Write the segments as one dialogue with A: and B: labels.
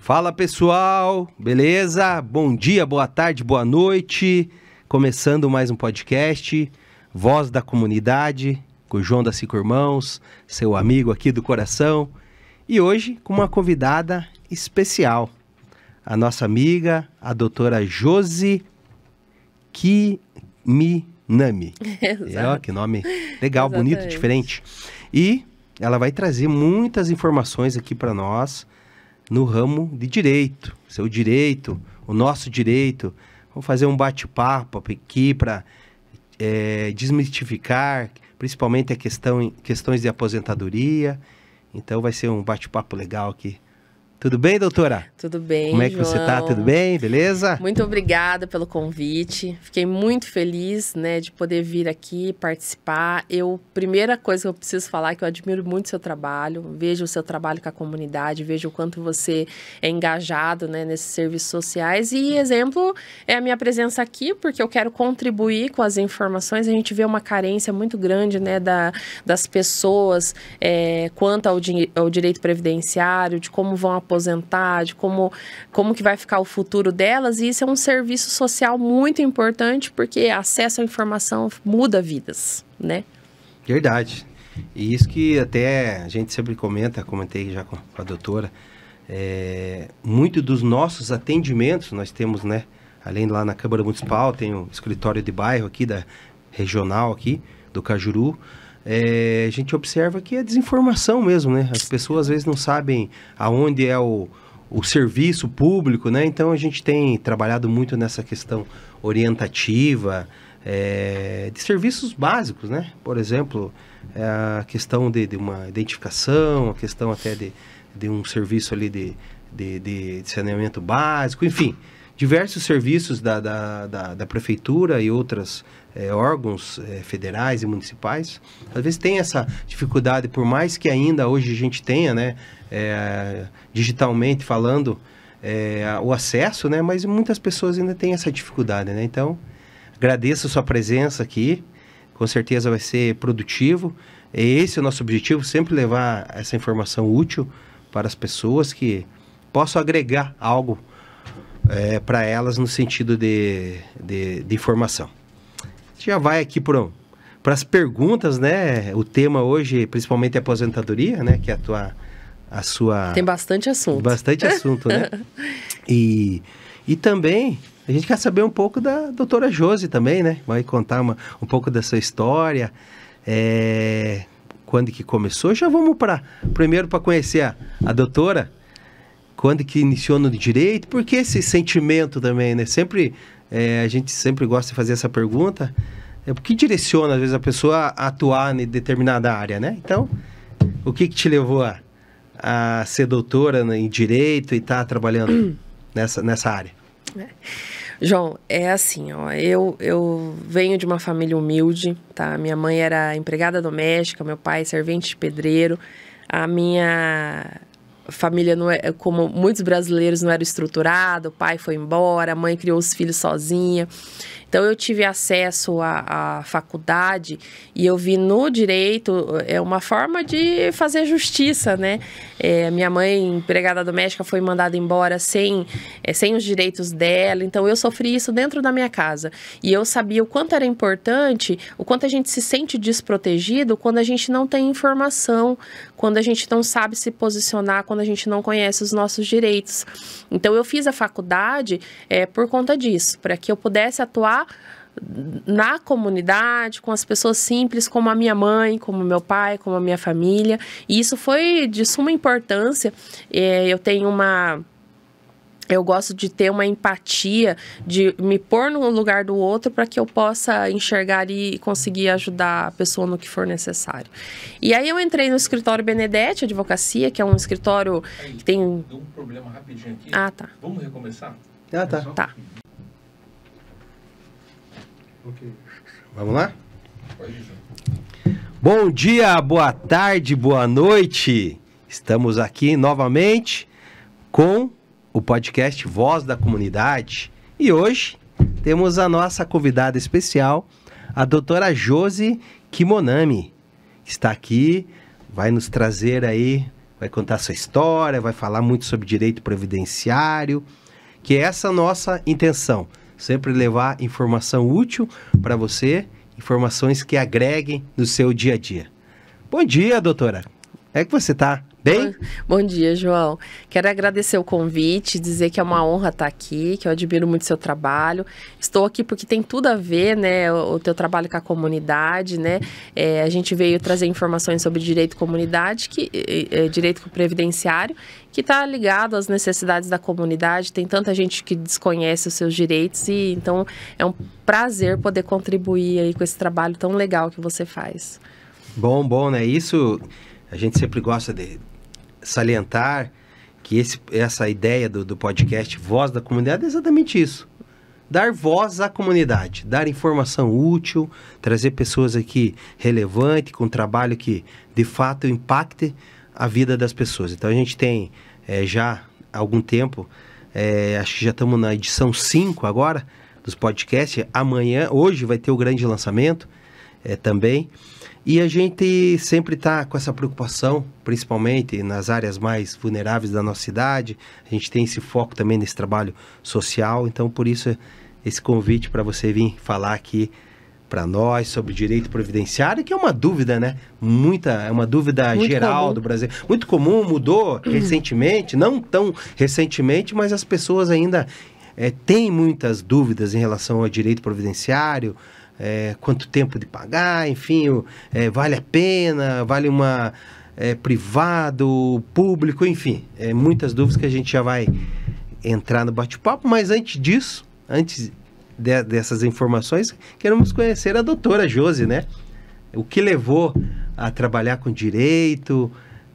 A: Fala pessoal, beleza? Bom dia, boa tarde, boa noite. Começando mais um podcast, Voz da Comunidade, com o João da Cinco Irmãos, seu amigo aqui do coração. E hoje com uma convidada especial, a nossa amiga, a doutora Josi Kiminami. Que nome legal,
B: Exatamente.
A: bonito, diferente. E ela vai trazer muitas informações aqui para nós no ramo de direito, seu direito, o nosso direito. Vamos fazer um bate-papo aqui para desmistificar, principalmente questões de aposentadoria. Então vai ser um bate-papo legal aqui. Tudo bem, doutora?
B: Tudo bem,
A: Como é que
B: João?
A: você tá? Tudo bem? Beleza?
B: Muito obrigada pelo convite. Fiquei muito feliz, de poder vir aqui participar. Primeira coisa que eu preciso falar é que eu admiro muito o seu trabalho. Vejo o seu trabalho com a comunidade, vejo o quanto você é engajado, nesses serviços sociais. E exemplo é a minha presença aqui, porque eu quero contribuir com as informações. A gente vê uma carência muito grande, das pessoas quanto ao direito previdenciário, de como vão aposentar, de como que vai ficar o futuro delas, e isso é um serviço social muito importante, porque acesso à informação muda vidas,
A: Verdade. E isso que até a gente sempre comentei já com a doutora, muito dos nossos atendimentos, nós temos, além lá na Câmara Municipal, tem o escritório de bairro aqui, da regional aqui, do Cajuru. A gente observa que é desinformação mesmo, As pessoas às vezes não sabem aonde é o serviço público, Então a gente tem trabalhado muito nessa questão orientativa, de serviços básicos, Por exemplo, a questão de uma identificação, a questão até de um serviço ali de saneamento básico, enfim, diversos serviços da prefeitura e outros órgãos federais e municipais. Às vezes tem essa dificuldade, por mais que ainda hoje a gente tenha, digitalmente falando, o acesso, mas muitas pessoas ainda têm essa dificuldade, Então, agradeço a sua presença aqui, com certeza vai ser produtivo. Esse é o nosso objetivo, sempre levar essa informação útil para as pessoas, que possam agregar algo para elas no sentido de informação. Já vai aqui para as perguntas, O tema hoje, principalmente a aposentadoria, que é a sua...
B: Tem bastante assunto.
A: Bastante assunto, E também, a gente quer saber um pouco da doutora Josi também, Vai contar um pouco da sua história, quando que começou. Já vamos primeiro para conhecer a doutora. Quando que iniciou no direito? Por que esse sentimento também, a gente sempre gosta de fazer essa pergunta. O que direciona, às vezes, a pessoa a atuar em determinada área, Então, o que te levou a ser doutora em direito e estar trabalhando nessa área?
B: João, é assim, eu venho de uma família humilde, tá? Minha mãe era empregada doméstica, meu pai servente de pedreiro. A minha família, não é, como muitos brasileiros, não era estruturada, o pai foi embora, a mãe criou os filhos sozinha. Então, eu tive acesso à faculdade e eu vi no direito uma forma de fazer justiça, Minha mãe, empregada doméstica, foi mandada embora sem os direitos dela. Então, eu sofri isso dentro da minha casa. E eu sabia o quanto era importante, o quanto a gente se sente desprotegido quando a gente não tem informação, quando a gente não sabe se posicionar, quando a gente não conhece os nossos direitos. Então, eu fiz a faculdade por conta disso, para que eu pudesse atuar na comunidade, com as pessoas simples, como a minha mãe, como meu pai, como a minha família. E isso foi de suma importância. Eu gosto de ter uma empatia, de me pôr no lugar do outro para que eu possa enxergar ali e conseguir ajudar a pessoa no que for necessário. E aí eu entrei no escritório Benedetti Advocacia, que é um escritório que tem...
C: Deu um problema rapidinho aqui.
B: Ah, tá.
C: Vamos recomeçar?
A: Tá.
B: Tá.
C: Ok.
A: Vamos lá?
C: Pode ir, João.
A: Bom dia, boa tarde, boa noite. Estamos aqui novamente com o podcast Voz da Comunidade. E hoje temos a nossa convidada especial, a doutora Josi Kiminami. Está aqui, vai nos trazer aí vai contar sua história, vai falar muito sobre direito previdenciário, que é essa a nossa intenção, sempre levar informação útil para você, informações que agreguem no seu dia a dia. Bom dia, doutora. É que você tá bem?
B: Bom dia, João. Quero agradecer o convite, dizer que é uma honra estar aqui, que eu admiro muito o seu trabalho. Estou aqui porque tem tudo a ver, né, o teu trabalho com a comunidade, né? A gente veio trazer informações sobre direito comunidade, direito previdenciário, que está ligado às necessidades da comunidade. Tem tanta gente que desconhece os seus direitos e então é um prazer poder contribuir aí com esse trabalho tão legal que você faz.
A: Bom, né? Isso a gente sempre gosta de salientar que essa ideia do podcast Voz da Comunidade é exatamente isso. Dar voz à comunidade, dar informação útil, trazer pessoas aqui relevantes, com trabalho que de fato impacte a vida das pessoas. Então a gente tem já há algum tempo, acho que já estamos na edição 5 agora, dos podcasts. Hoje vai ter o grande lançamento também. E a gente sempre está com essa preocupação, principalmente nas áreas mais vulneráveis da nossa cidade. A gente tem esse foco também nesse trabalho social. Então, por isso, esse convite para você vir falar aqui para nós sobre direito previdenciário, que é uma dúvida, né? É uma dúvida muito geral comum do Brasil. Muito comum, mudou recentemente, não tão recentemente, mas as pessoas ainda têm muitas dúvidas em relação ao direito previdenciário. Quanto tempo de pagar, enfim, vale a pena, vale uma privado, público, enfim, muitas dúvidas que a gente já vai entrar no bate-papo, mas antes disso, dessas informações, queremos conhecer a doutora Josi, né? O que levou a trabalhar com direito?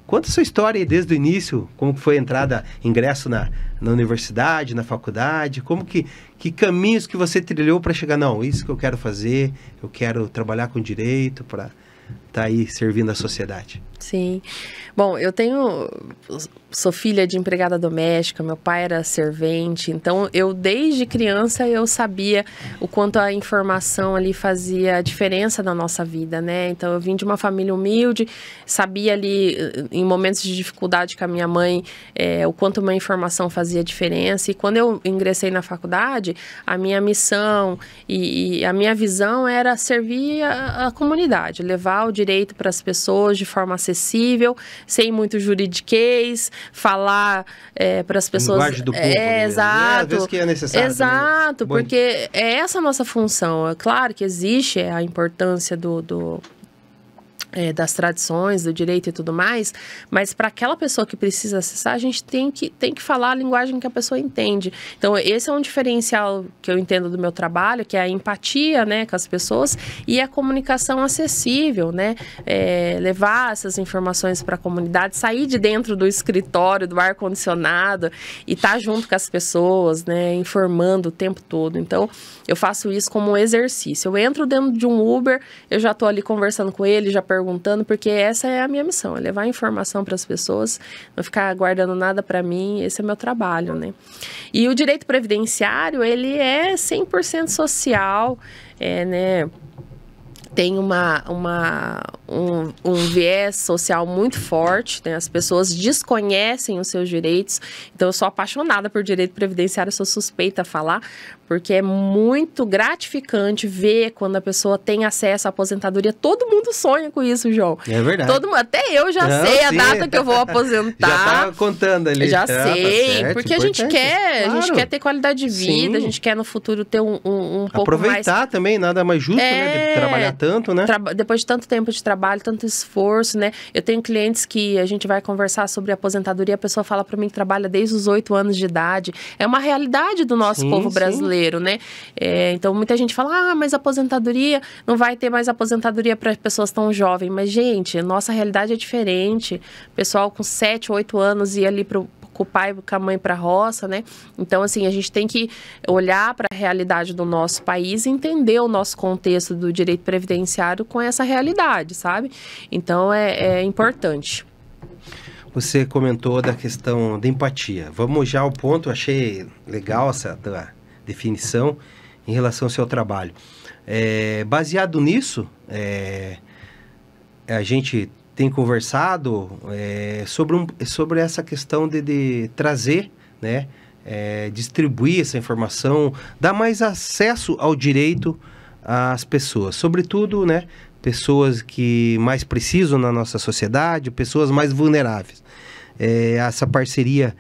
A: Conta a sua história aí desde o início, como foi a entrada, ingresso na universidade, na faculdade, que caminhos que você trilhou para chegar, não, isso que eu quero fazer, eu quero trabalhar com direito para estar aí servindo a sociedade.
B: Sim. Bom, sou filha de empregada doméstica, meu pai era servente, então desde criança, eu sabia o quanto a informação ali fazia diferença na nossa vida, né? Então, eu vim de uma família humilde, sabia ali, em momentos de dificuldade com a minha mãe, o quanto uma informação fazia diferença. E quando eu ingressei na faculdade, a minha missão e a minha visão era servir a comunidade, levar o direito para as pessoas de forma acessível, sem muito juridiquês, falar para as pessoas...
A: Linguagem do povo.
B: Exato.
A: Às vezes que é necessário.
B: Exato, porque é essa a nossa função. É claro que existe a importância das tradições, do direito e tudo mais, mas para aquela pessoa que precisa acessar, a gente tem que falar a linguagem que a pessoa entende. Então, esse é um diferencial que eu entendo do meu trabalho, que é a empatia, né, com as pessoas e a comunicação acessível, né, levar essas informações para a comunidade, sair de dentro do escritório, do ar-condicionado e estar junto com as pessoas, né, informando o tempo todo. Então, eu faço isso como um exercício. Eu entro dentro de um Uber, eu já estou ali conversando com ele, já perguntando, porque essa é a minha missão, é levar informação para as pessoas, não ficar guardando nada para mim, esse é meu trabalho, né? E o direito previdenciário, ele é 100% social, né? Tem um viés social muito forte, né? As pessoas desconhecem os seus direitos. Então, eu sou apaixonada por direito previdenciário, sou suspeita a falar, porque é muito gratificante ver quando a pessoa tem acesso à aposentadoria. Todo mundo sonha com isso, João.
A: É verdade.
B: Até eu já sei a data que eu vou aposentar.
A: Já tá contando ali.
B: Já sei,
A: tá certo,
B: porque a gente quer ter qualidade de vida,
A: Sim.
B: a gente quer no futuro ter um pouco mais...
A: Aproveitar também, nada mais justo, né? De trabalhar tanto, né?
B: Depois de tanto tempo de trabalho, tanto esforço, né? Eu tenho clientes que a gente vai conversar sobre aposentadoria, a pessoa fala para mim que trabalha desde os 8 anos de idade. É uma realidade do nosso povo brasileiro, né? Então, muita gente fala, mas aposentadoria, não vai ter mais aposentadoria para pessoas tão jovens. Mas, gente, nossa realidade é diferente. Pessoal com 7, 8 anos ia ali com o pai, com a mãe para a roça, né? Então, assim, a gente tem que olhar para a realidade do nosso país e entender o nosso contexto do direito previdenciário com essa realidade, sabe? Então, é importante.
A: Você comentou da questão da empatia. Vamos já ao ponto, achei legal essa tua definição em relação ao seu trabalho. Baseado nisso, a gente tem conversado sobre essa questão de trazer, né, distribuir essa informação, dar mais acesso ao direito às pessoas, sobretudo, né, pessoas que mais precisam na nossa sociedade, pessoas mais vulneráveis. Essa parceria,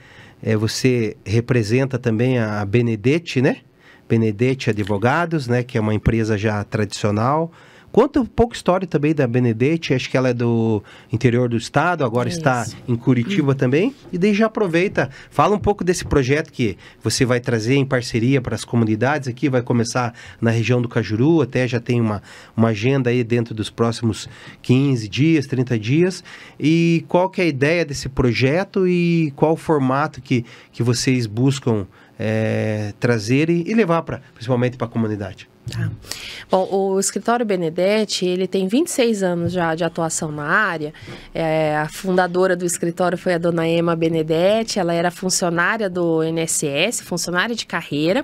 A: você representa também a Benedetti, né? Benedetti Advogados, né, que é uma empresa já tradicional. Conta um pouco a história também da Benedetti, acho que ela é do interior do estado, agora está em Curitiba também. E daí já aproveita, fala um pouco desse projeto que você vai trazer em parceria para as comunidades aqui, vai começar na região do Cajuru, até já tem uma agenda aí dentro dos próximos 15 dias, 30 dias. E qual que é a ideia desse projeto e qual o formato que vocês buscam trazer e levar principalmente para a comunidade?
B: Tá. Bom, o escritório Benedetti, ele tem 26 anos já de atuação na área. A fundadora do escritório foi a dona Emma Benedetti, ela era funcionária do INSS, funcionária de carreira,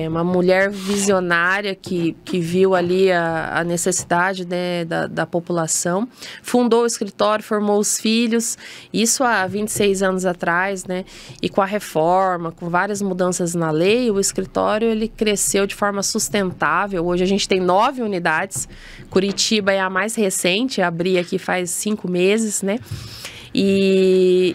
B: uma mulher visionária que viu ali a necessidade, né, da população, fundou o escritório, formou os filhos, isso há 26 anos atrás, né, e com a reforma, com várias mudanças na lei, o escritório ele cresceu de forma sustentável. Hoje a gente tem 9 unidades. Curitiba é a mais recente, abri aqui faz 5 meses, né? E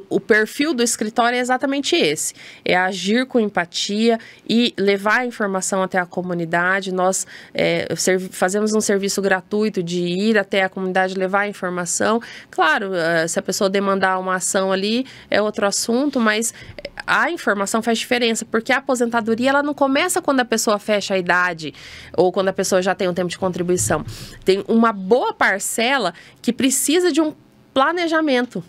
B: o perfil do escritório é exatamente esse. É agir com empatia e levar a informação até a comunidade. Nós fazemos um serviço gratuito de ir até a comunidade, levar a informação. Claro, se a pessoa demandar uma ação ali, é outro assunto, mas a informação faz diferença, porque a aposentadoria ela não começa quando a pessoa fecha a idade ou quando a pessoa já tem um tempo de contribuição. Tem uma boa parcela que precisa de um planejamento.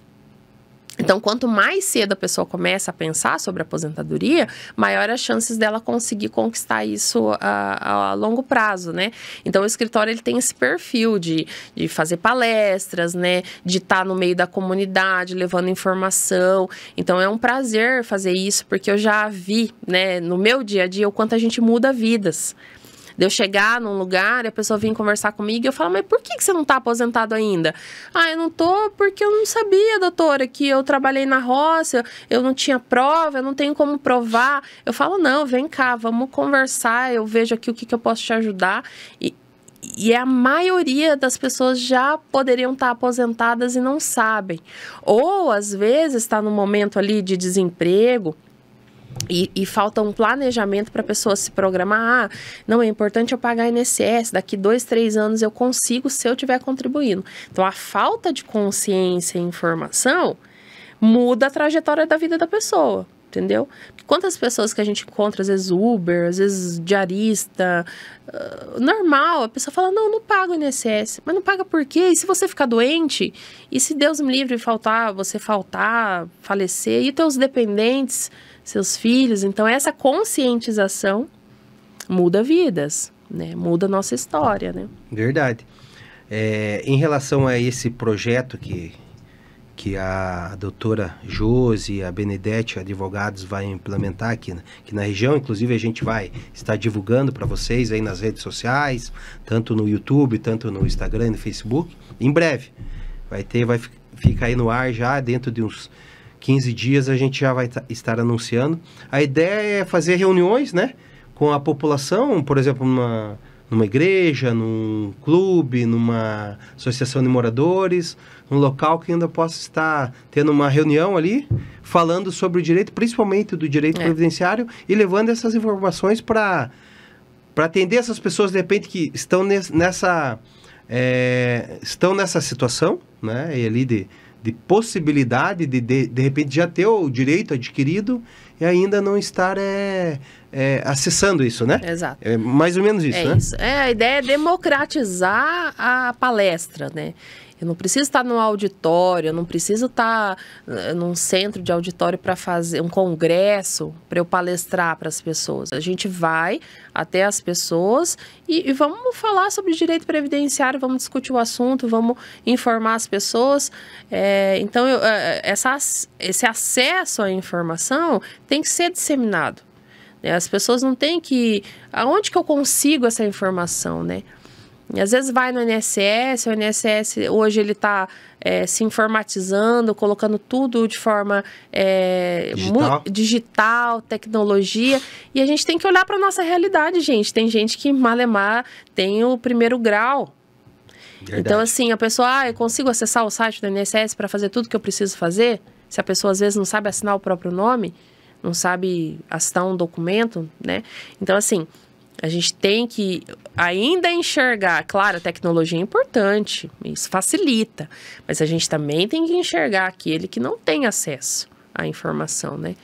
B: Então, quanto mais cedo a pessoa começa a pensar sobre a aposentadoria, maior as chances dela conseguir conquistar isso a longo prazo, né? Então, o escritório ele tem esse perfil de fazer palestras, né? De estar no meio da comunidade, levando informação. Então, é um prazer fazer isso, porque eu já vi, né, no meu dia a dia, o quanto a gente muda vidas. De eu chegar num lugar e a pessoa vir conversar comigo e eu falo, mas por que você não está aposentado ainda? Ah, eu não tô porque eu não sabia, doutora, que eu trabalhei na roça, eu não tinha prova, eu não tenho como provar. Eu falo, não, vem cá, vamos conversar, eu vejo aqui o que eu posso te ajudar. E a maioria das pessoas já poderiam estar aposentadas e não sabem. Ou, às vezes, está no momento ali de desemprego, e falta um planejamento para a pessoa se programar. Não, é importante eu pagar INSS, daqui 2, 3 anos eu consigo se eu estiver contribuindo. Então, a falta de consciência e informação muda a trajetória da vida da pessoa, entendeu? Quantas pessoas que a gente encontra, às vezes Uber, às vezes diarista, normal, a pessoa fala, não pago INSS. Mas não paga por quê? E se você ficar doente? E se Deus me livre você faltar, falecer? E teus dependentes, seus filhos? Então, essa conscientização muda vidas, né? Muda a nossa história, né?
A: Verdade. Em relação a esse projeto que a doutora Josi e a Benedetti Advogados vai implementar aqui na região, inclusive a gente vai estar divulgando para vocês aí nas redes sociais, tanto no YouTube, tanto no Instagram e no Facebook, em breve. Vai ficar aí no ar já, dentro de uns 15 dias a gente já vai estar anunciando. A ideia é fazer reuniões, né, com a população, por exemplo, numa igreja, num clube, numa associação de moradores, um local que ainda possa estar tendo uma reunião ali, falando sobre o direito, principalmente do direito previdenciário, e levando essas informações para atender essas pessoas, de repente, que estão nessa situação, né, e ali de possibilidade de repente já ter o direito adquirido e ainda não estar acessando isso, né?
B: Exato.
A: É mais ou menos isso, né?
B: Isso. A ideia é democratizar a palestra, né? Eu não preciso estar no auditório, eu não preciso estar num centro de auditório para fazer um congresso, para eu palestrar para as pessoas. A gente vai até as pessoas e vamos falar sobre direito previdenciário, vamos discutir o assunto, vamos informar as pessoas. Então, esse acesso à informação tem que ser disseminado. As pessoas não têm que... Aonde que eu consigo essa informação, né? E às vezes vai no INSS, o INSS hoje ele está se informatizando, colocando tudo de forma digital, tecnologia, e a gente tem que olhar para a nossa realidade, gente. Tem gente que malemar tem o primeiro grau. Verdade. Então, assim, a pessoa, eu consigo acessar o site do INSS para fazer tudo que eu preciso fazer? Se a pessoa, às vezes, não sabe assinar o próprio nome, não sabe assinar um documento, né? Então, assim, a gente tem que ainda enxergar, claro, a tecnologia é importante, isso facilita, mas a gente também tem que enxergar aquele que não tem acesso à informação, né?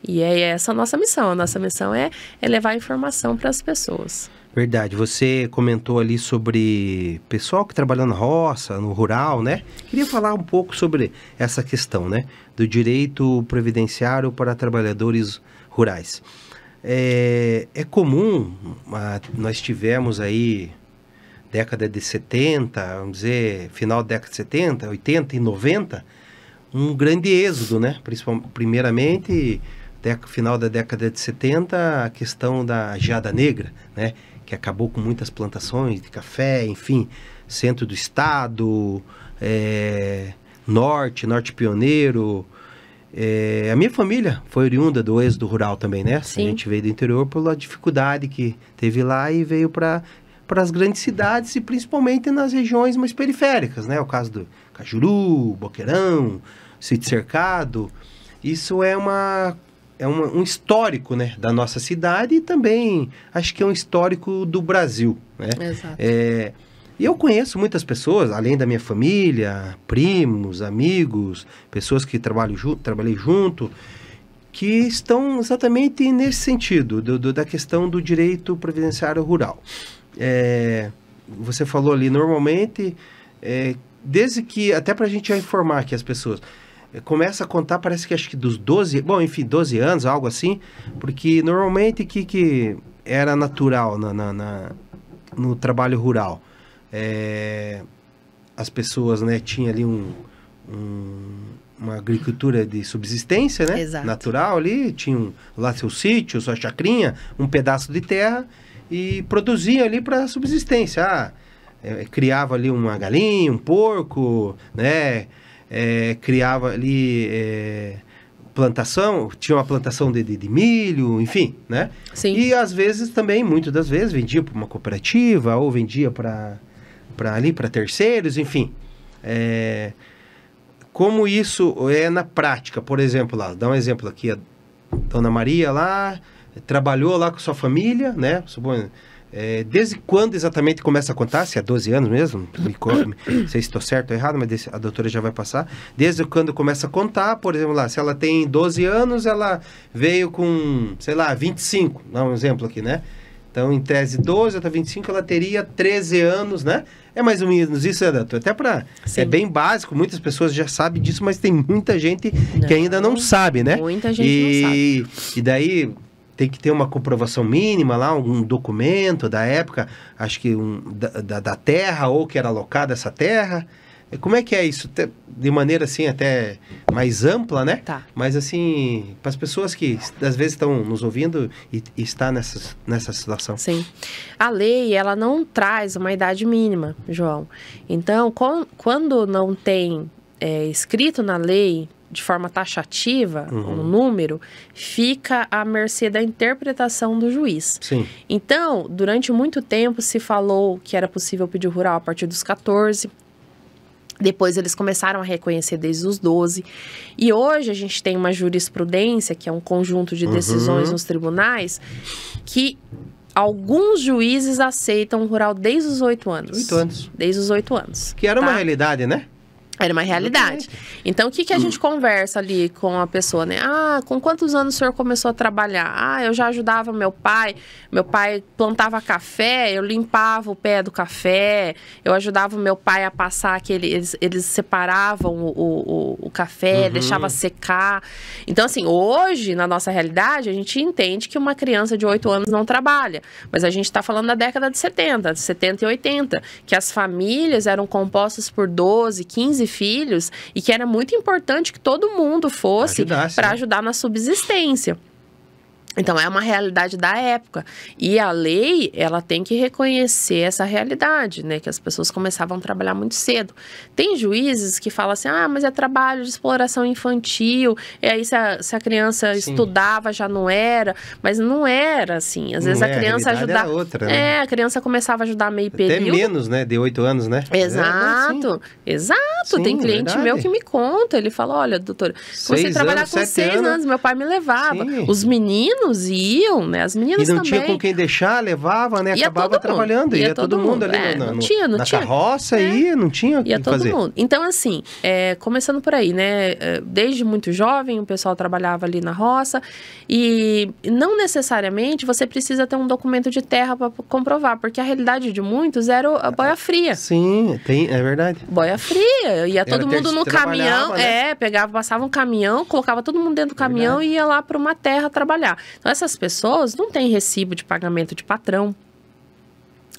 B: E é essa a nossa missão. A nossa missão é levar a informação para as pessoas.
A: Verdade. Você comentou ali sobre pessoal que trabalha na roça, no rural, né? Queria falar um pouco sobre essa questão, né? Do direito previdenciário para trabalhadores rurais. É comum, nós tivemos aí, década de 70, vamos dizer, final da década de 70, 80 e 90, um grande êxodo, né? Primeiramente, final da década de 70, a questão da geada negra, né? Que acabou com muitas plantações de café, enfim, centro do estado, norte pioneiro. A minha família foi oriunda do êxodo rural também, né? Sim. A gente veio do interior pela dificuldade que teve lá e veio para as grandes cidades e principalmente nas regiões mais periféricas, né? O caso do Cajuru, Boqueirão, Sítio Cercado. Isso é um histórico, né, da nossa cidade e também acho que é um histórico do Brasil, né?
B: Exato.
A: E eu conheço muitas pessoas, além da minha família, primos, amigos, pessoas que trabalhei junto, que estão exatamente nesse sentido, da questão do direito previdenciário rural. Você falou ali, normalmente, desde que, até para a gente já informar aqui as pessoas, começa a contar, parece que acho que dos 12, 12 anos, algo assim, porque normalmente que era natural no trabalho rural. As pessoas, né, tinham ali uma agricultura de subsistência, né?
B: Exato.
A: Natural ali, tinham lá seu sítio, sua chacrinha, um pedaço de terra e produziam ali para subsistência. Criava ali uma galinha, um porco, né? Criava ali plantação, tinha uma plantação de milho, enfim, né?
B: Sim.
A: E às vezes também, muitas das vezes, vendia para uma cooperativa ou vendia para terceiros, enfim. Como isso é na prática, por exemplo, lá, dá um exemplo aqui, a Dona Maria lá, trabalhou lá com sua família, né? Desde quando exatamente começa a contar? Se é 12 anos mesmo? Não sei se estou certo ou errado, mas a doutora já vai passar. Desde quando começa a contar, por exemplo, lá, se ela tem 12 anos, ela veio com, sei lá, 25, dá um exemplo aqui, né? Então, em tese 12 até 25, ela teria 13 anos, né? É mais ou menos isso, né, doutor? Até é bem básico, muitas pessoas já sabem disso, mas tem muita gente que ainda não sabe, né?
B: Muita gente não sabe.
A: E daí tem que ter uma comprovação mínima lá, um documento da época, acho que da terra, ou que era alocada essa terra. Como é que é isso? De maneira assim até mais ampla, né?
B: Tá.
A: Mas assim, para as pessoas que às vezes estão nos ouvindo e está nessa situação.
B: Sim. A lei, ela não traz uma idade mínima, João. Então, quando não tem escrito na lei de forma taxativa, um número, fica à mercê da interpretação do juiz.
A: Sim.
B: Então, durante muito tempo se falou que era possível pedir rural a partir dos 14. Depois eles começaram a reconhecer desde os 12. E hoje a gente tem uma jurisprudência, que é um conjunto de decisões nos tribunais, que alguns juízes aceitam o rural desde os 8 anos.
A: 8 anos.
B: Desde os 8 anos.
A: Que era uma realidade, né?
B: Era uma realidade. Então, o que a gente conversa ali com a pessoa, né? Com quantos anos o senhor começou a trabalhar? Eu já ajudava meu pai. Meu pai plantava café, eu limpava o pé do café. Eu ajudava o meu pai a passar eles separavam o café, deixava secar. Então, assim, hoje, na nossa realidade, a gente entende que uma criança de 8 anos não trabalha. Mas a gente está falando da década de 70 e 80, que as famílias eram compostas por 12, 15 filhos e que era muito importante que todo mundo fosse para ajudar na subsistência. Então, é uma realidade da época. E a lei, ela tem que reconhecer essa realidade, né? Que as pessoas começavam a trabalhar muito cedo. Tem juízes que falam assim, mas é trabalho de exploração infantil, e aí se a criança estudava, já não era. Mas não era assim. Às vezes a criança ajudava...
A: outra, né?
B: A criança começava a ajudar meio
A: Até
B: período.
A: menos, né? De 8 anos, né?
B: Exato, exato.
A: Sim,
B: tem cliente
A: verdade.
B: meu que me conta, ele fala, olha, doutora, comecei a trabalhar com 6 anos, meu pai me levava.
A: Sim.
B: Os meninos iam, né? As meninas
A: E não
B: também.
A: tinha com quem deixar, levava, né?
B: Ia
A: Acabava
B: todo mundo.
A: trabalhando. Ia todo mundo ali na carroça e não tinha o que
B: ia todo
A: fazer.
B: mundo. Então, assim, começando por aí, né? Desde muito jovem, o pessoal trabalhava ali na roça e não necessariamente você precisa ter um documento de terra para comprovar, porque a realidade de muitos era a boia fria.
A: Sim, é verdade.
B: Boia fria. Ia todo mundo no caminhão,
A: né?
B: passava um caminhão, colocava todo mundo dentro do caminhão e ia lá para uma terra trabalhar. Então, essas pessoas não têm recibo de pagamento de patrão,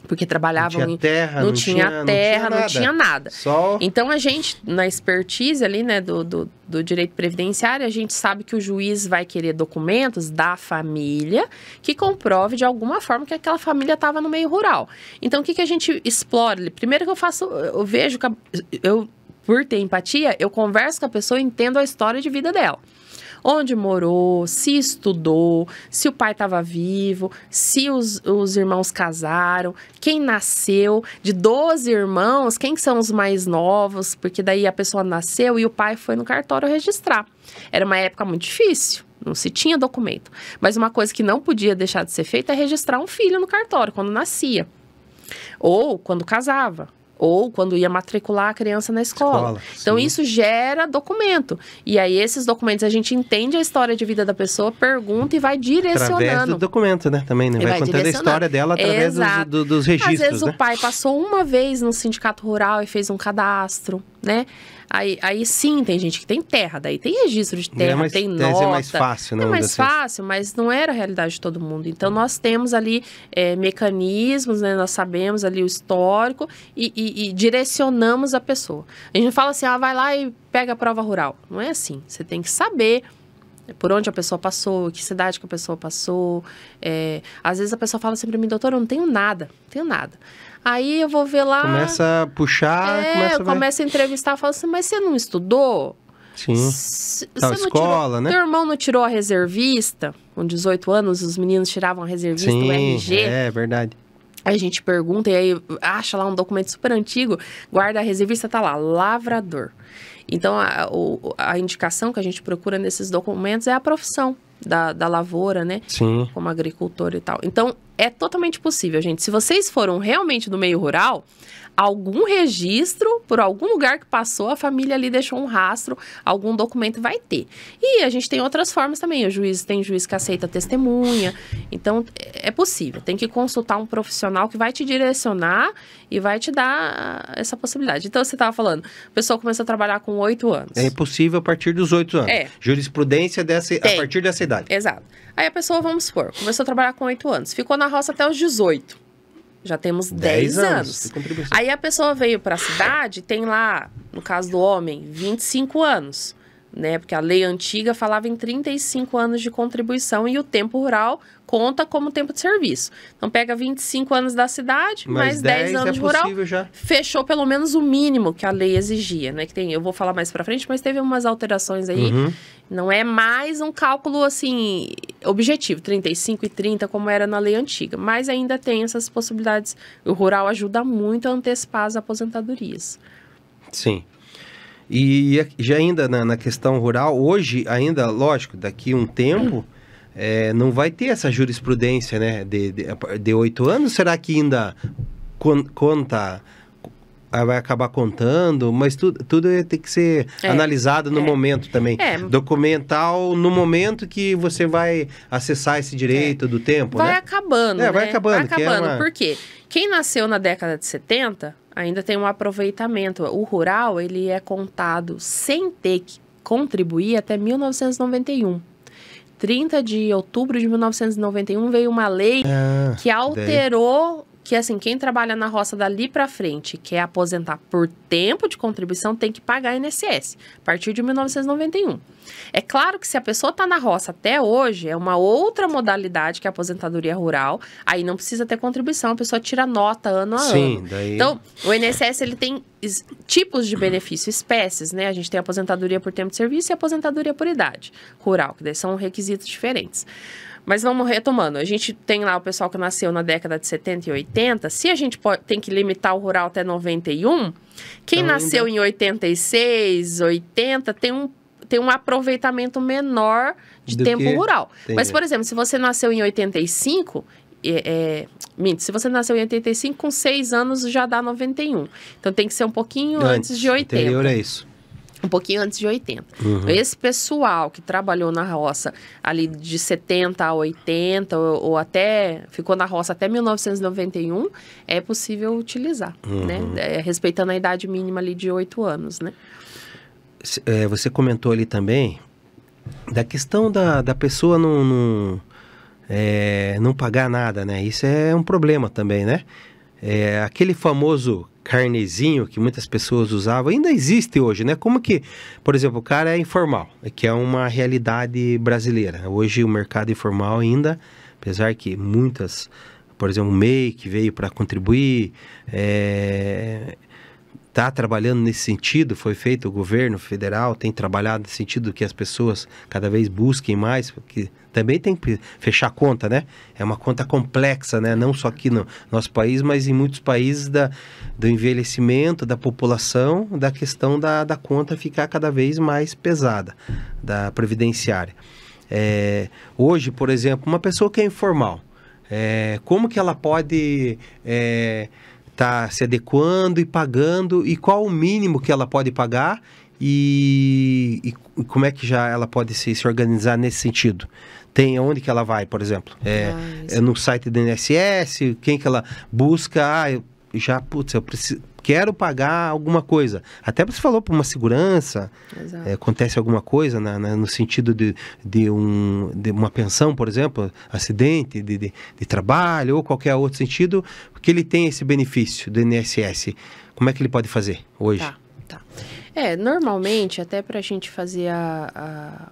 B: porque trabalhavam
A: não tinha terra,
B: não tinha nada.
A: Só...
B: Então, a gente, na expertise ali, né, do direito previdenciário, a gente sabe que o juiz vai querer documentos da família que comprove de alguma forma que aquela família estava no meio rural. Então, o que a gente explora? Primeiro que eu vejo, por ter empatia, eu converso com a pessoa e entendo a história de vida dela. Onde morou, se estudou, se o pai estava vivo, se os irmãos casaram, quem nasceu, de 12 irmãos, quem são os mais novos, porque daí a pessoa nasceu e o pai foi no cartório registrar. Era uma época muito difícil, não se tinha documento. Mas uma coisa que não podia deixar de ser feita é registrar um filho no cartório, quando nascia. Ou quando casava. Ou quando ia matricular a criança na escola. Então, isso gera documento. E aí, esses documentos, a gente entende a história de vida da pessoa, pergunta e vai direcionando.
A: Através do documento, né? Também, né? Vai contando a história dela através dos registros,
B: às vezes,
A: né?
B: o pai passou uma vez no sindicato rural e fez um cadastro, né? Aí sim, tem gente que tem terra, daí tem registro de terra, tem nota.
A: É mais fácil, né?
B: É mais fácil, mas não era a realidade de todo mundo. Então, nós temos ali mecanismos, né? Nós sabemos ali o histórico e direcionamos a pessoa. A gente não fala assim, vai lá e pega a prova rural. Não é assim. Você tem que saber por onde a pessoa passou, que cidade que a pessoa passou. Às vezes a pessoa fala assim pra mim, doutora, eu não tenho nada, Aí eu vou ver lá...
A: Começa a puxar,
B: eu começo a entrevistar, falo assim, mas você não estudou?
A: Sim,
B: você
A: escola, né?
B: Teu irmão não tirou a reservista? Com 18 anos, os meninos tiravam a reservista, o RG.
A: É verdade.
B: Aí a gente pergunta, e aí acha lá um documento super antigo, guarda a reservista, tá lá, lavrador. Então, a indicação que a gente procura nesses documentos é a profissão da lavoura, né?
A: Sim.
B: Como agricultor e tal. Então, é totalmente possível, gente. Se vocês foram realmente do meio rural, algum registro, por algum lugar que passou, a família ali deixou um rastro, algum documento vai ter. E a gente tem outras formas também. Tem juiz que aceita testemunha. Então, é possível. Tem que consultar um profissional que vai te direcionar e vai te dar essa possibilidade. Então, você estava falando, a pessoa começou a trabalhar com 8 anos.
A: É impossível a partir dos 8 anos. Jurisprudência a partir dessa idade.
B: Exato. Aí a pessoa, vamos supor, começou a trabalhar com 8 anos. Ficou na roça até os 18. Já temos 10 anos. Aí a pessoa veio para a cidade, tem lá, no caso do homem, 25 anos, né? Porque a lei antiga falava em 35 anos de contribuição e o tempo rural conta como tempo de serviço. Então, pega 25 anos da cidade, mais 10 anos de rural, fechou pelo menos o mínimo que a lei exigia, né? Que tem, eu vou falar mais pra frente, mas teve umas alterações aí. Não é mais um cálculo, assim, objetivo, 35 e 30, como era na lei antiga. Mas ainda tem essas possibilidades. O rural ajuda muito a antecipar as aposentadorias.
A: Sim. E já ainda na questão rural, hoje ainda, lógico, daqui um tempo... não vai ter essa jurisprudência, né, de 8 anos? Será que ainda conta, vai acabar contando? Mas tudo tem que ser analisado no momento também. Documental no momento que você vai acessar esse direito do tempo,
B: vai
A: né?
B: Acabando, né?
A: Vai acabando.
B: Por quê? Quem nasceu na década de 70 ainda tem um aproveitamento. O rural, ele é contado sem ter que contribuir até 1991. 30 de outubro de 1991 veio uma lei que alterou que, assim, quem trabalha na roça dali para frente e quer aposentar por tempo de contribuição tem que pagar INSS, a partir de 1991. É claro que se a pessoa está na roça até hoje, é uma outra modalidade que é a aposentadoria rural, aí não precisa ter contribuição, a pessoa tira nota ano a
A: Sim,
B: ano.
A: daí...
B: Então, o INSS, ele tem tipos de benefício, espécies, né? A gente tem a aposentadoria por tempo de serviço e a aposentadoria por idade rural, que daí são requisitos diferentes. Mas vamos retomando. A gente tem lá o pessoal que nasceu na década de 70 e 80. Se a gente tem que limitar o rural até 91, quem
A: Então,
B: nasceu
A: ainda...
B: em 86, 80, tem um aproveitamento menor de tempo rural.
A: Entendi.
B: Mas, por exemplo, se você nasceu em 85... se você nasceu em 85, com 6 anos já dá 91. Então tem que ser um pouquinho antes de 80.
A: Anterior é isso.
B: Um pouquinho antes de 80. Esse pessoal que trabalhou na roça ali de 70 a 80, ou até ficou na roça até 1991, é possível utilizar, né? Respeitando a idade mínima ali de 8 anos, né?
A: Você comentou ali também da questão da pessoa não pagar nada, né? Isso é um problema também, né? Aquele famoso carnezinho que muitas pessoas usavam, ainda existe hoje, né? Como que, por exemplo, o cara é informal, que é uma realidade brasileira. Hoje o mercado informal ainda, apesar que muitas, por exemplo, o MEI que veio para contribuir, está trabalhando nesse sentido, foi feito, o governo federal tem trabalhado nesse sentido que as pessoas cada vez busquem mais, porque também tem que fechar a conta, né? É uma conta complexa, né? Não só aqui no nosso país, mas em muitos países do envelhecimento da população, da questão da conta ficar cada vez mais pesada, da previdenciária. Hoje, por exemplo, uma pessoa que é informal, como que ela pode... tá se adequando e pagando, e qual o mínimo que ela pode pagar e como é que já ela pode se organizar nesse sentido? Tem onde que ela vai, por exemplo? É no site do INSS, quem que ela busca? Eu quero pagar alguma coisa. Até você falou para uma segurança, acontece alguma coisa no sentido de uma pensão, por exemplo, acidente de trabalho ou qualquer outro sentido, porque ele tem esse benefício do INSS. Como é que ele pode fazer hoje?
B: Tá. Normalmente, até para a gente fazer a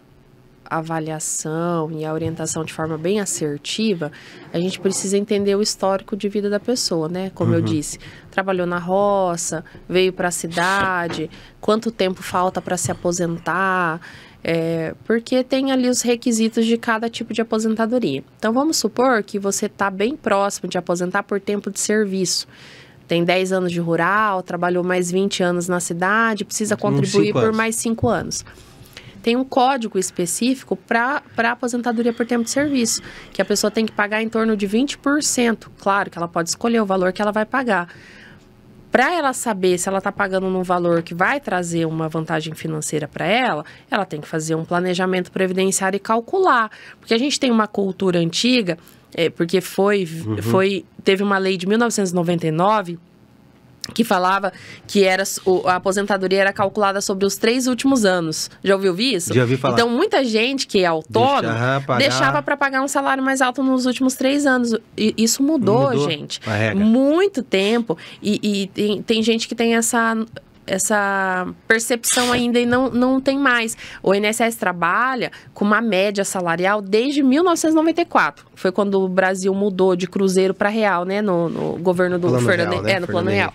B: avaliação e a orientação de forma bem assertiva, a gente precisa entender o histórico de vida da pessoa, né? Como eu disse, trabalhou na roça, veio para a cidade, quanto tempo falta para se aposentar, porque tem ali os requisitos de cada tipo de aposentadoria. Então, vamos supor que você está bem próximo de aposentar por tempo de serviço. Tem 10 anos de rural, trabalhou mais 20 anos na cidade, precisa contribuir por mais 5 anos. Tem um código específico para aposentadoria por tempo de serviço, que a pessoa tem que pagar em torno de 20%. Claro que ela pode escolher o valor que ela vai pagar. Para ela saber se ela está pagando num valor que vai trazer uma vantagem financeira para ela tem que fazer um planejamento previdenciário e calcular. Porque a gente tem uma cultura antiga, porque teve uma lei de 1999 que falava que a aposentadoria era calculada sobre os 3 últimos anos. Já ouviu isso?
A: Já ouvi falar.
B: Então, muita gente que é autônomo deixava para pagar um salário mais alto nos últimos 3 anos. E isso mudou, gente. Muito tempo. E tem gente que tem essa percepção ainda e não tem mais. O INSS trabalha com uma média salarial desde 1994. Foi quando o Brasil mudou de cruzeiro para real, né? No governo do Fernando, no Plano Real.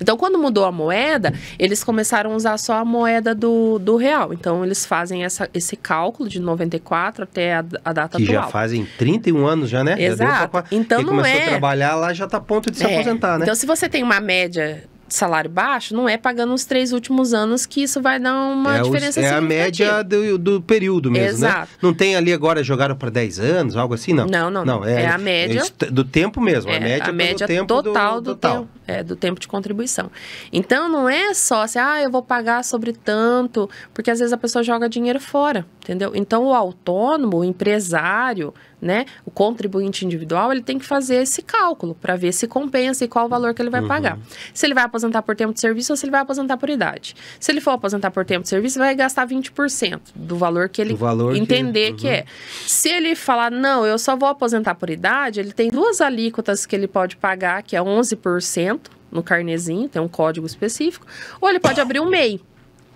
B: Então, quando mudou a moeda, eles começaram a usar só a moeda do real. Então, eles fazem esse cálculo de 94 até a data atual.
A: Que já fazem 31 anos já, né?
B: Exato. Então,
A: quem começou a trabalhar lá já está a ponto de se aposentar, né?
B: Então, se você tem uma média de salário baixo, não é pagando os 3 últimos anos que isso vai dar uma diferença significativa.
A: É a média do período mesmo,
B: Exato.
A: Né? Não tem ali agora, jogaram para 10 anos, algo assim, não?
B: Não. É a média.
A: Do tempo mesmo, a média
B: total do tempo. do tempo de contribuição. Então, não é só assim, eu vou pagar sobre tanto, porque às vezes a pessoa joga dinheiro fora, entendeu? Então, o autônomo, o empresário, né, o contribuinte individual, ele tem que fazer esse cálculo para ver se compensa e qual o valor que ele vai pagar. Se ele vai aposentar por tempo de serviço ou se ele vai aposentar por idade. Se ele for aposentar por tempo de serviço, vai gastar 20% do valor que ele entender que é. Se ele falar, não, eu só vou aposentar por idade, ele tem 2 alíquotas que ele pode pagar, que é 11% no carnezinho, tem um código específico, ou ele pode abrir um MEI.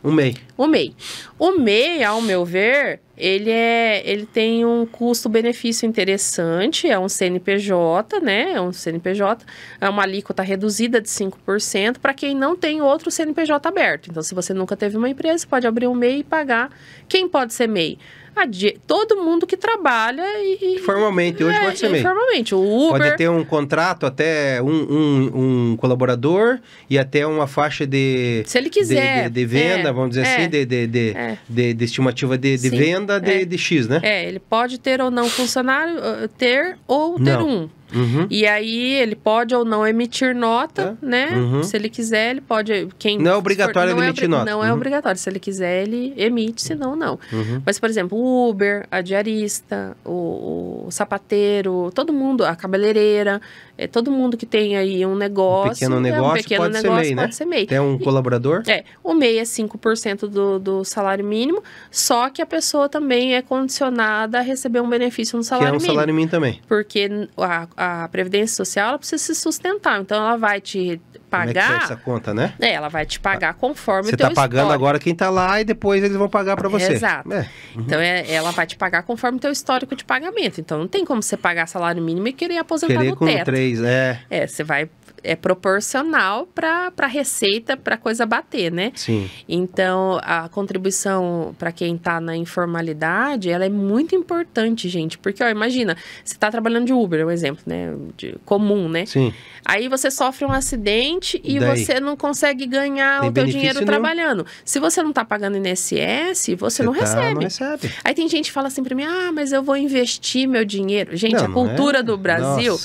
A: Um MEI.
B: O MEI. O MEI, ao meu ver, ele tem um custo-benefício interessante, é um CNPJ, né? É um CNPJ, é uma alíquota reduzida de 5% para quem não tem outro CNPJ aberto. Então, se você nunca teve uma empresa, você pode abrir um MEI e pagar. Quem pode ser MEI? Todo mundo que trabalha
A: Formalmente, hoje pode ser MEI.
B: Formalmente, o Uber...
A: Pode ter um contrato até um colaborador e até uma faixa de...
B: Se ele quiser.
A: De venda, vamos dizer assim, de estimativa de venda de X, né?
B: Ele pode ter ou não funcionário, ter ou ter um. E aí ele pode ou não emitir nota, né? Se ele quiser, ele pode...
A: Não é obrigatório ele emitir nota.
B: Não é obrigatório. Se ele quiser, ele emite, senão não. Mas, por exemplo, o Uber, a diarista, o sapateiro, todo mundo, a cabeleireira, todo mundo que tem aí um negócio...
A: pequeno negócio pode ser MEI, né?
B: Pode ser MEI.
A: Tem um colaborador?
B: O MEI é 5% do salário mínimo, só que a pessoa também é condicionada a receber um benefício no salário mínimo.
A: Que é um salário mínimo também.
B: Porque a Previdência Social, ela precisa se sustentar. Então, ela vai te pagar...
A: Como é que é essa conta, né?
B: Ela vai te pagar conforme
A: você
B: o teu
A: está pagando
B: histórico.
A: agora quem está lá e depois eles vão pagar para você.
B: Exato. Então, ela vai te pagar conforme o teu histórico de pagamento. Então, não tem como você pagar salário mínimo e querer aposentar no
A: com
B: teto.
A: 3,
B: você vai... É proporcional para a receita, para a coisa bater, né?
A: Sim.
B: Então, a contribuição para quem está na informalidade, ela é muito importante, gente. Porque, imagina, você está trabalhando de Uber, um exemplo, né? Comum, né?
A: Sim.
B: Aí você sofre um acidente e
A: daí?
B: Você não consegue ganhar o teu dinheiro trabalhando. Se você não está pagando INSS, você não recebe.
A: Não recebe.
B: Aí tem gente que fala assim para mim, mas eu vou investir meu dinheiro. Gente, a cultura do Brasil,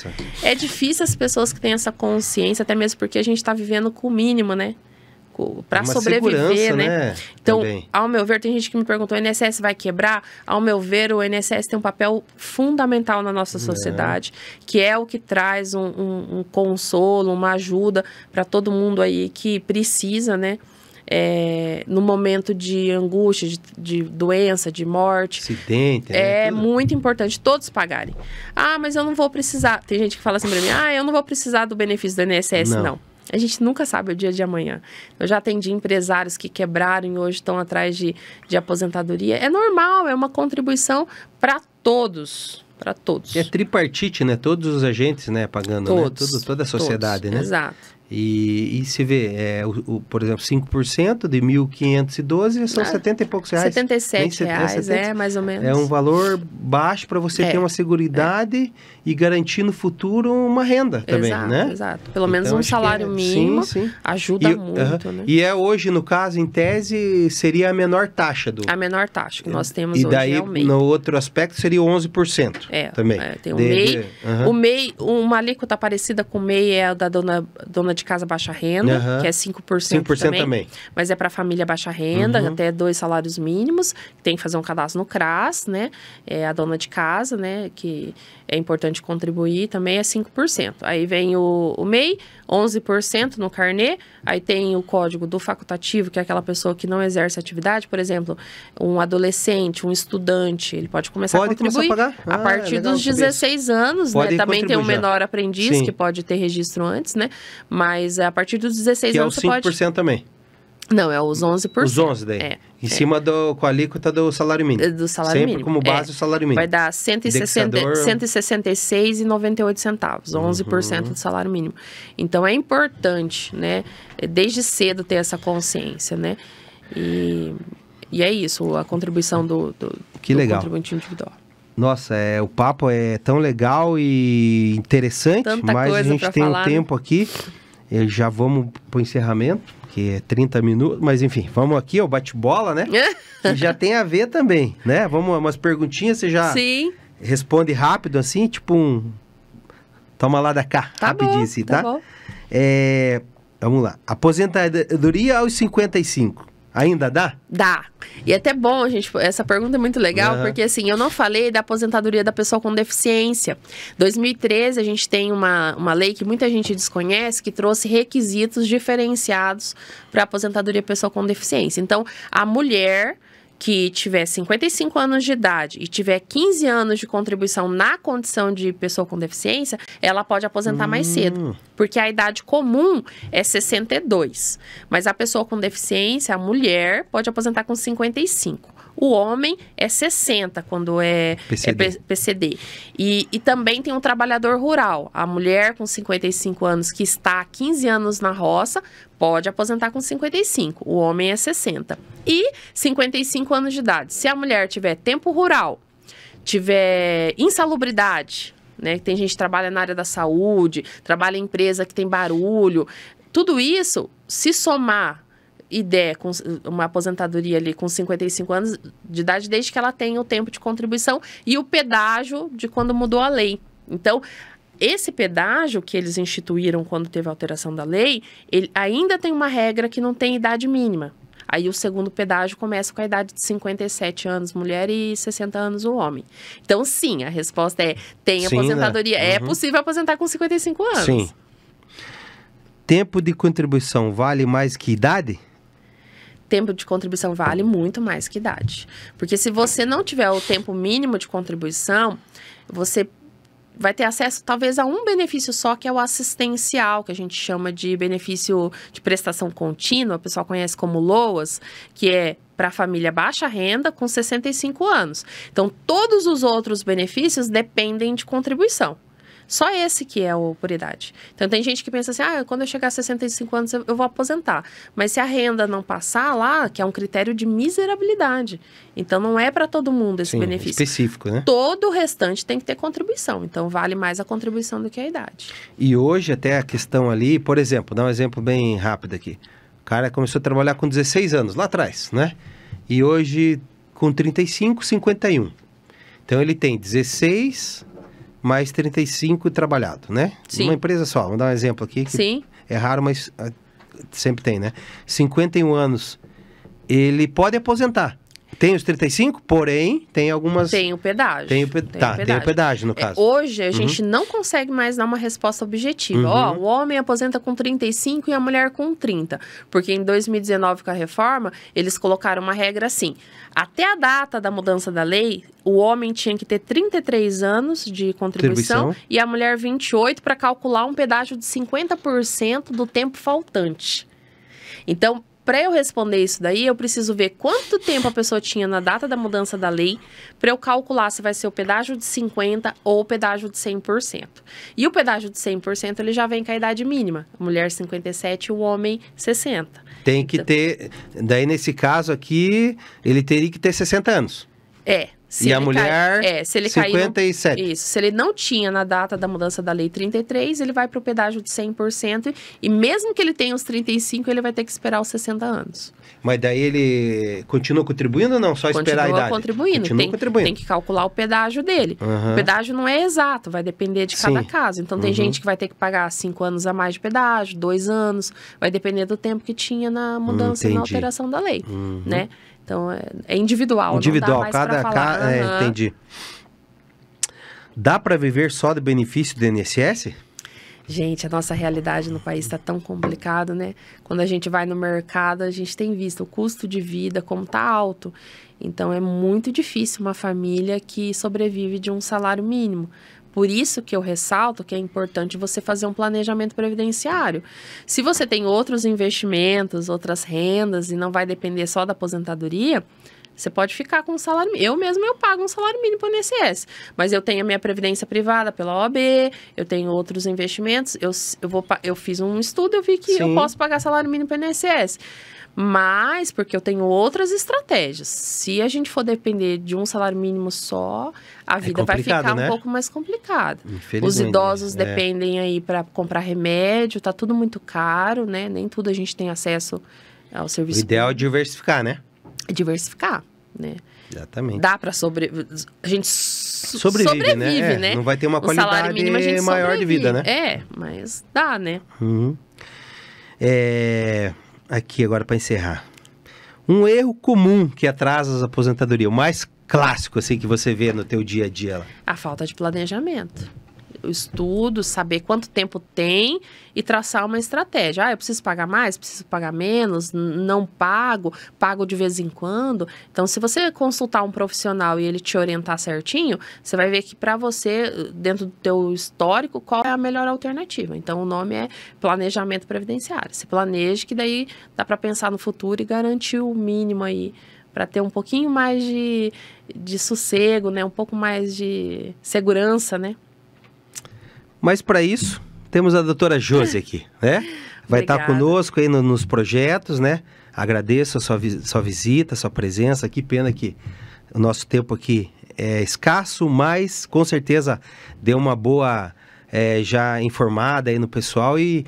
B: é difícil as pessoas que têm essa consciência, até mesmo porque a gente está vivendo com o mínimo, né? Para sobreviver, né? Então, também. Ao meu ver, tem gente que me perguntou, o INSS vai quebrar? Ao meu ver, o INSS tem um papel fundamental na nossa sociedade, que é o que traz um consolo, uma ajuda para todo mundo aí que precisa, né? No momento de angústia, de doença, de morte.
A: Acidente,
B: né? Muito importante todos pagarem. Mas eu não vou precisar. Tem gente que fala assim pra mim, eu não vou precisar do benefício do INSS, não. A gente nunca sabe o dia de amanhã. Eu já atendi empresários que quebraram e hoje estão atrás de aposentadoria. É normal, é uma contribuição para todos. Para todos.
A: É tripartite, né? Todos os agentes, né? Pagando, todos, né? Toda a sociedade,
B: todos.
A: Né?
B: Exato.
A: E se vê, por exemplo, 5% de 1.512 são 70 e poucos reais.
B: 77 reais, mais ou menos.
A: É um valor baixo para você ter uma seguridade e garantir no futuro uma renda também, né?
B: Exato. Pelo menos um salário mínimo ajuda muito, né?
A: E hoje, no caso, em tese, seria a menor taxa do...
B: A menor taxa que nós temos hoje
A: daí,
B: é o MEI.
A: No outro aspecto, seria 11% também.
B: Tem o MEI. O MEI, uma alíquota parecida com o MEI é a da dona de casa baixa renda, que é 5% também. Mas é para família baixa renda, até 2 salários mínimos. Tem que fazer um cadastro no CRAS, né? É a dona de casa, né? Que é importante contribuir, também é 5%. Aí vem o MEI, 11% no carnê. Aí tem o código do facultativo, que é aquela pessoa que não exerce atividade. Por exemplo, um adolescente, um estudante, ele pode começar a contribuir a partir dos 16 anos, né? Também tem um menor aprendiz, que pode ter registro antes, né? Mas a partir dos 16 anos você pode...
A: Que é os 5% também.
B: Não, é os 11%.
A: Os 11% daí. Em cima com a alíquota do salário mínimo.
B: Do salário
A: Sempre
B: mínimo.
A: como base o salário mínimo.
B: Vai dar 166,98 centavos, 11% do salário mínimo. Então, é importante, né? Desde cedo ter essa consciência, né? E é isso, a contribuição do contribuinte individual.
A: Nossa, o papo é tão legal e interessante, mas a gente tem um tempo aqui. Já vamos para o encerramento, que é 30 minutos, mas enfim, vamos aqui, bate-bola, né? Que já tem a ver também, né? Vamos umas perguntinhas, você já responde rápido assim, tipo toma lá da cá, rapidinho assim, tá?
B: Bom.
A: Vamos lá. Aposentadoria aos 55. Ainda dá?
B: Dá. E é até bom, gente, essa pergunta é muito legal,
A: Aham.
B: porque assim, eu não falei da aposentadoria da pessoa com deficiência. 2013, a gente tem uma lei que muita gente desconhece, que trouxe requisitos diferenciados para aposentadoria da pessoa com deficiência. Então, a mulher que tiver 55 anos de idade e tiver 15 anos de contribuição na condição de pessoa com deficiência, ela pode aposentar mais cedo. Porque a idade comum é 62. Mas a pessoa com deficiência, a mulher, pode aposentar com 55. O homem é 60 quando é PCD. E também tem um trabalhador rural. A mulher com 55 anos que está há 15 anos na roça pode aposentar com 55. O homem é 60. E 55 anos de idade. Se a mulher tiver tempo rural, tiver insalubridade, né? Tem gente que trabalha na área da saúde, trabalha em empresa que tem barulho. Tudo isso, se somar e der com uma aposentadoria ali com 55 anos de idade, desde que ela tenha o tempo de contribuição e o pedágio de quando mudou a lei. Então, esse pedágio que eles instituíram quando teve a alteração da lei, ele ainda tem uma regra que não tem idade mínima. Aí o segundo pedágio começa com a idade de 57 anos mulher e 60 anos o homem. Então, sim, a resposta é, tem aposentadoria.
A: Né?
B: É possível aposentar com 55 anos.
A: Sim. Tempo de contribuição vale mais que idade?
B: Tempo de contribuição vale muito mais que idade. Porque se você não tiver o tempo mínimo de contribuição, você vai ter acesso talvez a um benefício só, que é o assistencial, que a gente chama de benefício de prestação contínua, o pessoal conhece como LOAS, que é para a família baixa renda com 65 anos. Então, todos os outros benefícios dependem de contribuição. Só esse que é o por idade. Então, tem gente que pensa assim, quando eu chegar a 65 anos eu vou aposentar. Mas se a renda não passar lá, que é um critério de miserabilidade. Então, não é para todo mundo esse benefício.
A: Específico, né?
B: Todo o restante tem que ter contribuição. Então, vale mais a contribuição do que a idade.
A: E hoje, até a questão ali, por exemplo, dá um exemplo bem rápido aqui. O cara começou a trabalhar com 16 anos, lá atrás, né? E hoje, com 35, 51. Então, ele tem 16... mais 35 trabalhado, né?
B: Sim.
A: Uma empresa só, vamos dar um exemplo aqui. Que
B: Sim.
A: É raro, mas sempre tem, né? 51 anos, ele pode aposentar. Tem os 35, porém, tem algumas...
B: Tem o pedágio.
A: Tem o pedágio, no caso.
B: Hoje, a gente não consegue mais dar uma resposta objetiva. O homem aposenta com 35 e a mulher com 30. Porque em 2019, com a reforma, eles colocaram uma regra assim. Até a data da mudança da lei, o homem tinha que ter 33 anos de contribuição e a mulher 28 para calcular um pedágio de 50% do tempo faltante. Então, para eu responder isso daí, eu preciso ver quanto tempo a pessoa tinha na data da mudança da lei para eu calcular se vai ser o pedágio de 50% ou o pedágio de 100%. E o pedágio de 100% ele já vem com a idade mínima. A mulher 57 e o homem 60.
A: Tem que ter... Daí, nesse caso aqui, ele teria que ter 60 anos.
B: Se
A: e a mulher,
B: se ele
A: 57.
B: Isso. Se ele não tinha na data da mudança da lei 33, ele vai para o pedágio de 100%. E mesmo que ele tenha os 35, ele vai ter que esperar os 60 anos.
A: Mas daí ele continua contribuindo ou não? Só esperar a idade?
B: Continua contribuindo. Tem que calcular o pedágio dele. O pedágio não é exato, vai depender de cada caso. Então, tem gente que vai ter que pagar 5 anos a mais de pedágio, 2 anos. Vai depender do tempo que tinha na mudança e na alteração da lei, né? Então, é individual.
A: Individual,
B: não dá mais pra falar.
A: Entendi. Dá para viver só do benefício do INSS?
B: Gente, a nossa realidade no país está tão complicado, né? Quando a gente vai no mercado, a gente tem visto o custo de vida como está alto. Então, é muito difícil uma família que sobrevive de um salário mínimo. Por isso que eu ressalto que é importante você fazer um planejamento previdenciário. Se você tem outros investimentos, outras rendas e não vai depender só da aposentadoria, você pode ficar com um salário mínimo. Eu pago um salário mínimo para o INSS, mas eu tenho a minha previdência privada pela OAB, eu tenho outros investimentos, eu fiz um estudo, eu vi que eu posso pagar salário mínimo para o INSS. Mas porque eu tenho outras estratégias. Se a gente for depender de um salário mínimo só, a vida vai ficar um pouco mais complicada. Os idosos dependem aí para comprar remédio, tá tudo muito caro, né? Nem tudo a gente tem acesso ao serviço.
A: O ideal é diversificar, né?
B: Diversificar. né?
A: Exatamente.
B: Dá para a gente sobrevive, né?
A: Não vai ter uma qualidade
B: mínimo, a gente
A: maior de vida, né?
B: Mas dá, né?
A: Aqui agora para encerrar. Um erro comum que atrasa as aposentadorias, o mais clássico assim que você vê no teu dia a dia lá.
B: A falta de planejamento. O estudo, saber quanto tempo tem e traçar uma estratégia. Eu preciso pagar mais, preciso pagar menos, não pago de vez em quando. Então, se você consultar um profissional e ele te orientar certinho, você vai ver que para você, dentro do teu histórico, qual é a melhor alternativa. Então, o nome é planejamento previdenciário. Se planeje, que daí dá para pensar no futuro e garantir o mínimo aí, para ter um pouquinho mais de sossego, né? Um pouco mais de segurança, né?
A: Mas para isso, temos a doutora Josi aqui, né? Vai estar conosco aí nos projetos, né? Agradeço a sua visita, a sua presença. Que pena que o nosso tempo aqui é escasso, mas com certeza deu uma boa já informada aí no pessoal. E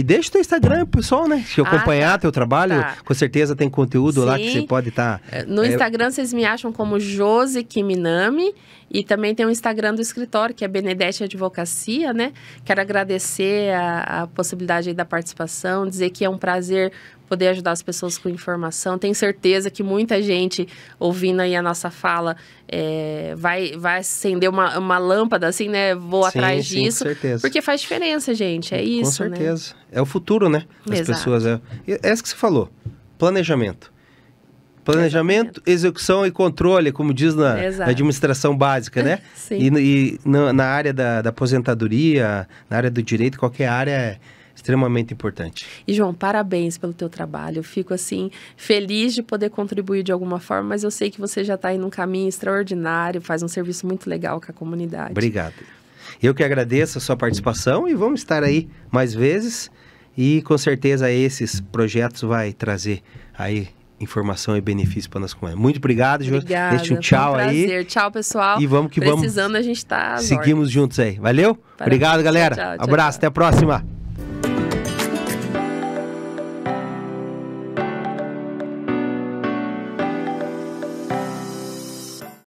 A: deixa o teu Instagram pro pessoal, né? Se acompanhar teu trabalho, com certeza tem conteúdo lá que você pode estar...
B: No Instagram vocês me acham como Josi Kiminami. E também tem o Instagram do escritório, que é Benedete Advocacia, né? Quero agradecer a possibilidade aí da participação, dizer que é um prazer poder ajudar as pessoas com informação. Tenho certeza que muita gente ouvindo aí a nossa fala vai acender uma lâmpada, assim, né? Vou atrás disso.
A: Com certeza.
B: Porque faz diferença, gente. É isso,
A: com certeza.
B: Né?
A: É o futuro, né? Das pessoas. É isso que você falou. Planejamento. Planejamento, execução e controle, como diz na administração básica, né?
B: Sim.
A: E na área da aposentadoria, na área do direito, qualquer área é extremamente importante.
B: E, João, parabéns pelo teu trabalho. Eu fico, assim, feliz de poder contribuir de alguma forma, mas eu sei que você já está aí num caminho extraordinário, faz um serviço muito legal com a comunidade.
A: Obrigado. Eu que agradeço a sua participação e vamos estar aí mais vezes e, com certeza, esses projetos vai trazer aí informação e benefício para nós comunidades. Muito obrigado, Jô. Deixa um tchau aí.
B: Tchau, pessoal.
A: E vamos que
B: Precisando, a gente tá.
A: Seguimos juntos aí. Valeu? Obrigado, galera.
B: Tchau,
A: abraço, até a próxima.